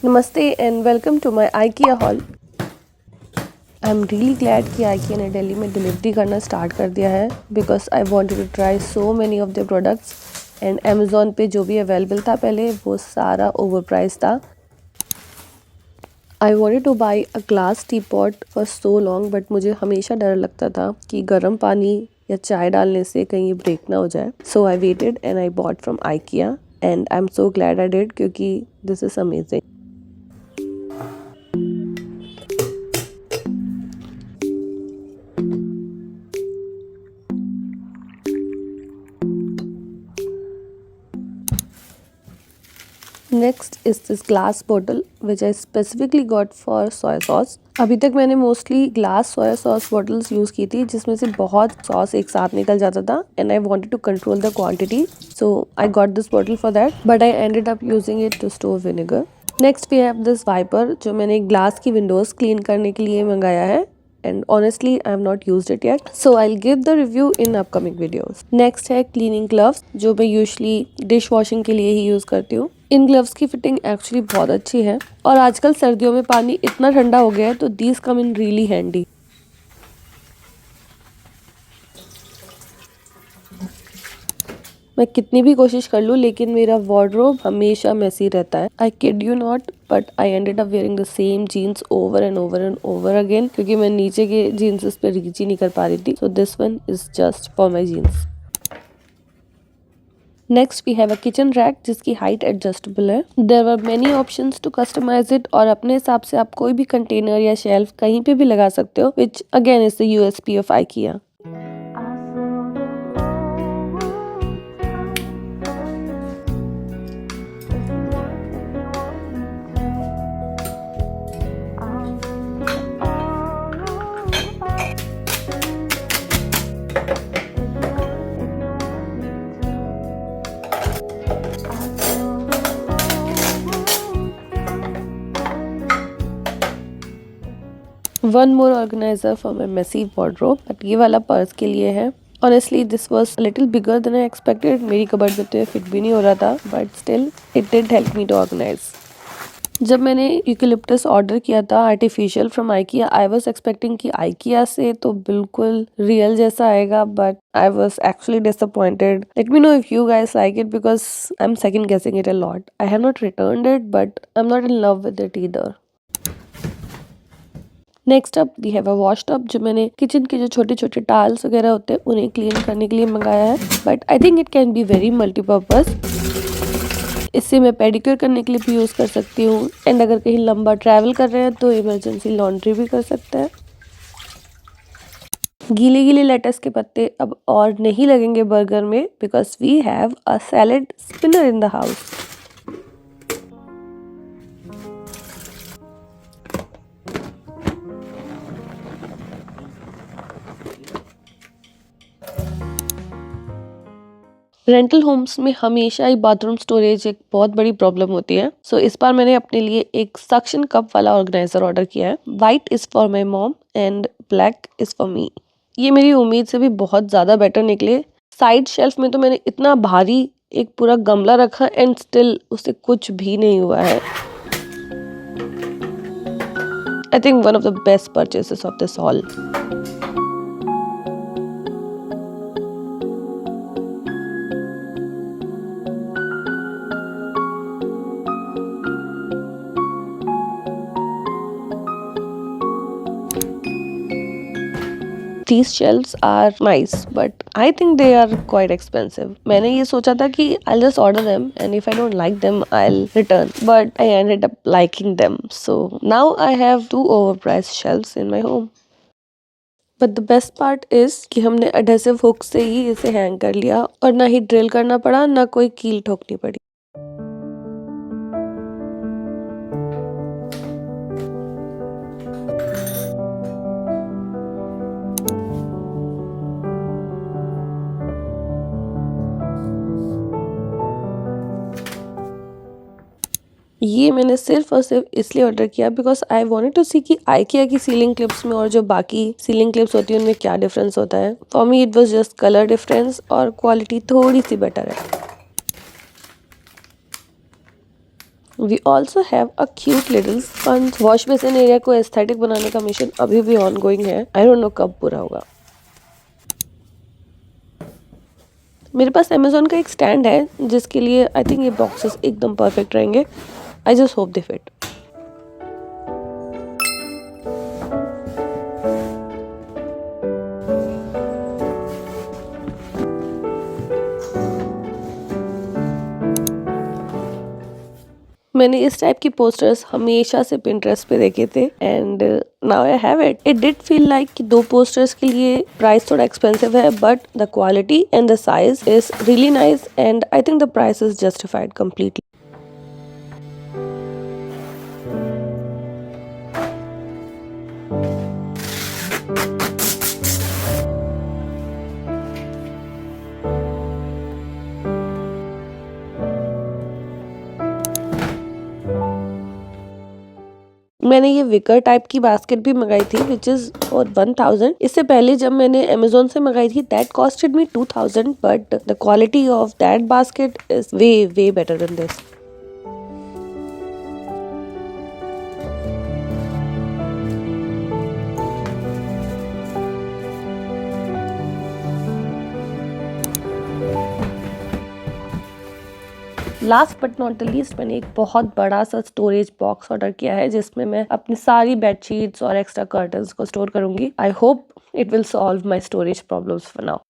नमस्ते and welcome to my IKEA hall. I am really glad कि IKEA ने दिल्ली में डिलीवरी करना स्टार्ट कर दिया है because I wanted to try so many of their products and Amazon पे जो भी अवेलेबल था पहले वो सारा ओवर प्राइस था। आई wanted two by a glass T pot for so long but मुझे हमेशा डर लगता था कि गर्म पानी या चाय डालने से कहीं ये ब्रेक ना हो जाए। So I waited and I bought from IKEA and I am so glad I did क्योंकि this is amazing. Next is this glass bottle which I specifically got for soya sauce. अभी तक मैंने mostly glass soya sauce bottles use की थी जिसमें से बहुत sauce एक साथ निकल जाता था and I wanted to control the quantity, so I got this bottle for that but I ended up using it to store vinegar. Next we have this wiper जो मैंने ग्लास की विंडोज क्लीन करने के लिए मंगाया है and honestly I have not used it yet, so I'll give the review in upcoming videos. Next है cleaning gloves जो मैं usually डिश वॉशिंग के लिए ही यूज करती हूँ। इन ग्लव्स की फिटिंग एक्चुअली बहुत अच्छी है और आजकल सर्दियों में पानी इतना ठंडा हो गया है तो these come in really handy. मैं कितनी भी कोशिश कर लूँ लेकिन मेरा वार्डरोब हमेशा मेसी रहता है। I kid you not but I ended up wearing the same jeans over and over and over again क्योंकि मैं नीचे के जीन्स पे रीच ही नहीं कर पा रही थी। So this one is just for my jeans. Next we have a kitchen rack जिसकी हाइट एडजस्टेबल है। There are many options to customize it और अपने हिसाब से आप कोई भी कंटेनर या शेल्फ कहीं पे भी लगा सकते हो, which again is the USP of IKEA। One more organiser for my messy wardrobe but ये वाला पर्स के लिए है। Honestly this was little bigger than I expected. मेरी कबर्ड में तो फिट भी नहीं हो रहा था but still it did help me to organise. जब मैंने यूकेलिप्टस ऑर्डर किया था artificial from IKEA, I was expecting कि IKEA से तो बिल्कुल रियल जैसा आएगा but I was actually disappointed. Let me know if you guys like it because I am second guessing it a lot. I have not returned it but I am not in love with it either. Next up we have a wash tub जो मैंने kitchen के जो छोटे छोटे टाल्स वगैरह होते हैं उन्हें क्लीन करने के लिए मंगाया है but I think it can be very multipurpose. इससे मैं पेडिक्योर करने के लिए भी यूज़ कर सकती हूँ एंड अगर कहीं लंबा ट्रैवल कर रहे हैं तो इमरजेंसी लॉन्ड्री भी कर सकते हैं। गीले गीले लेटस के पत्ते अब और नहीं लगेंगे बर्गर में because we have a salad spinner in the house. Rental homes में हमेशा ही बाथरूम स्टोरेज एक बहुत बड़ी प्रॉब्लम होती है। सो इस बार मैंने अपने लिए एक सक्शन कप वाला ऑर्गेनाइजर ऑर्डर किया है। White is for my mom and black is for me. ये मेरी उम्मीद से भी बहुत ज़्यादा बेटर निकले। साइड शेल्फ में तो मैंने इतना भारी एक पूरा गमला रखा एंड स्टिल उससे कुछ भी नहीं हुआ है। I think one of the best purchases of this hall. These shelves are nice but I think they are quite expensive. मैंने ये सोचा था कि I'll just order them and if I don't like them I'll return but I ended up liking them, so now I have two overpriced shelves in my home. But the best part is कि हमने adhesive hook से ही इसे hang कर लिया और ना ही drill करना पड़ा ना कोई कील ठोकनी पड़ी। ये मैंने सिर्फ और सिर्फ इसलिए ऑर्डर किया बिकॉज आई वांटेड टू सी कि IKEA की सीलिंग क्लिप्स में और जो बाकी सीलिंग क्लिप्स होती है उनमें क्या डिफरेंस होता है। For me it was just colour difference और क्वालिटी थोड़ी सी बेटर है। We also have a cute little sponge. Wash basin area को एस्थेटिक बनाने का मिशन अभी भी ऑन गोइंग है। आई डोंट नो कब पूरा होगा। मेरे पास अमेजोन का एक स्टैंड है जिसके लिए आई थिंक ये बॉक्सेस एकदम परफेक्ट रहेंगे। I just hope they fit. मैंने इस टाइप की पोस्टर्स हमेशा से पिंटरेस्ट पे देखे थे and now I have it. It did feel like कि 2 पोस्टर्स के लिए प्राइस थोड़ा एक्सपेंसिव है, but the quality and the size is really nice and I think the price is justified completely. मैंने ये विकर टाइप की basket भी मंगाई थी विच इज फॉर 1000। इससे पहले जब मैंने अमेजोन से मंगाई थी that costed me 2000, but the quality of that basket is way way better than this. Last but not the least, मैंने एक बहुत बड़ा सा स्टोरेज बॉक्स ऑर्डर किया है जिसमें मैं अपनी सारी बेडशीट्स और एक्स्ट्रा कर्टन्स को स्टोर करूंगी। I hope it will solve my storage problems for now.